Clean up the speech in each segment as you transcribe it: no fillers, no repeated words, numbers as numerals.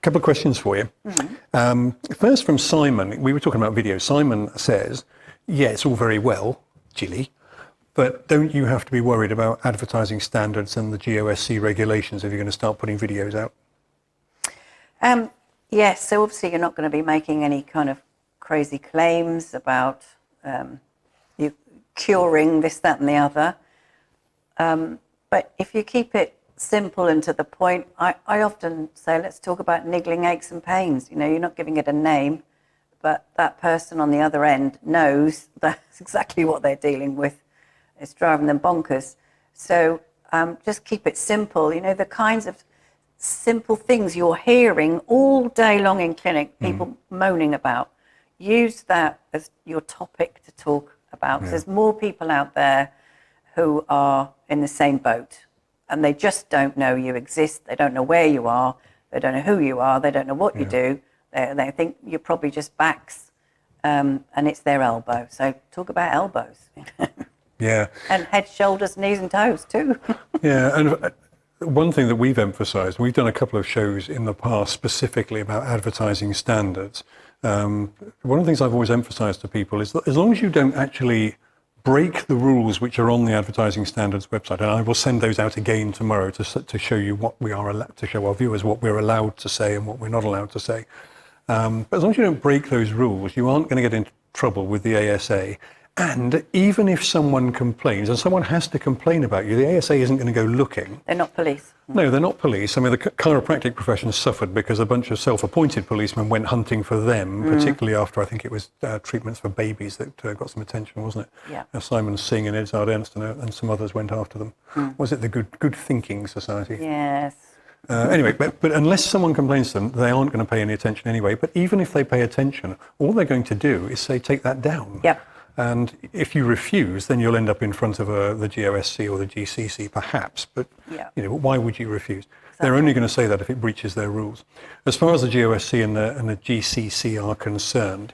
couple of questions for you. First from Simon. We were talking about video. Simon says, yeah, it's all very well, Gilly, but don't you have to be worried about advertising standards and the GOSC regulations if you're going to start putting videos out? Yes, so obviously you're not going to be making any kind of crazy claims about you curing this, that and the other. But if you keep it simple and to the point, I often say, let's talk about niggling aches and pains. You know, you're not giving it a name, but that person on the other end knows that's exactly what they're dealing with. It's driving them bonkers. So just keep it simple. You know, the kinds of simple things you're hearing all day long in clinic, people moaning about. Use that as your topic to talk about. Yeah. There's more people out there who are in the same boat. And they just don't know you exist. They don't know where you are. They don't know who you are. They don't know what you do. They think you're probably just backs, and it's their elbow. So talk about elbows. Yeah. And head, shoulders, knees and toes too. Yeah, and one thing that we've emphasised, we've done a couple of shows in the past specifically about advertising standards. One of the things I've always emphasised to people is that as long as you don't actually break the rules which are on the advertising standards website, and I will send those out again tomorrow to show you what we are allowed to show our viewers, what we're allowed to say and what we're not allowed to say. But as long as you don't break those rules, you aren't going to get into trouble with the ASA. And even if someone complains, and someone has to complain about you, the ASA isn't going to go looking. They're not police. No, they're not police. I mean, the chiropractic profession suffered because a bunch of self-appointed policemen went hunting for them, particularly after, I think it was treatments for babies that got some attention, wasn't it? Yeah. Simon Singh and Edzard Ernst and some others went after them. Was it the Good Thinking Society? Yes. Anyway, but unless someone complains to them, they aren't going to pay any attention anyway. But even if they pay attention, all they're going to do is say, take that down. Yep. And if you refuse, then you'll end up in front of the GOSC or the GCC, perhaps. But you know, why would you refuse? Exactly. They're only going to say that if it breaches their rules. As far as the GOSC and the GCC are concerned,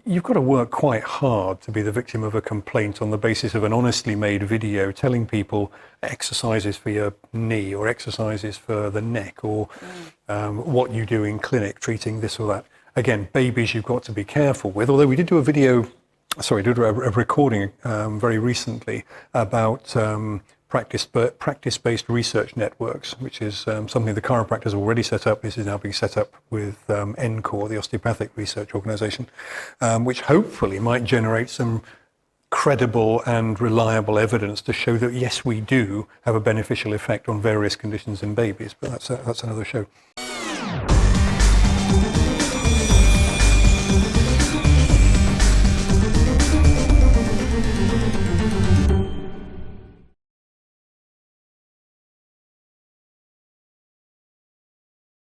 you've got to work quite hard to be the victim of a complaint on the basis of an honestly made video telling people exercises for your knee or exercises for the neck or what you do in clinic treating this or that. Again, babies you've got to be careful with, although we did do a video, sorry, did a recording very recently about practice-based research networks, which is something the chiropractors already set up. This is now being set up with NCORE, the osteopathic research organisation, which hopefully might generate some credible and reliable evidence to show that, yes, we do have a beneficial effect on various conditions in babies, but that's another show.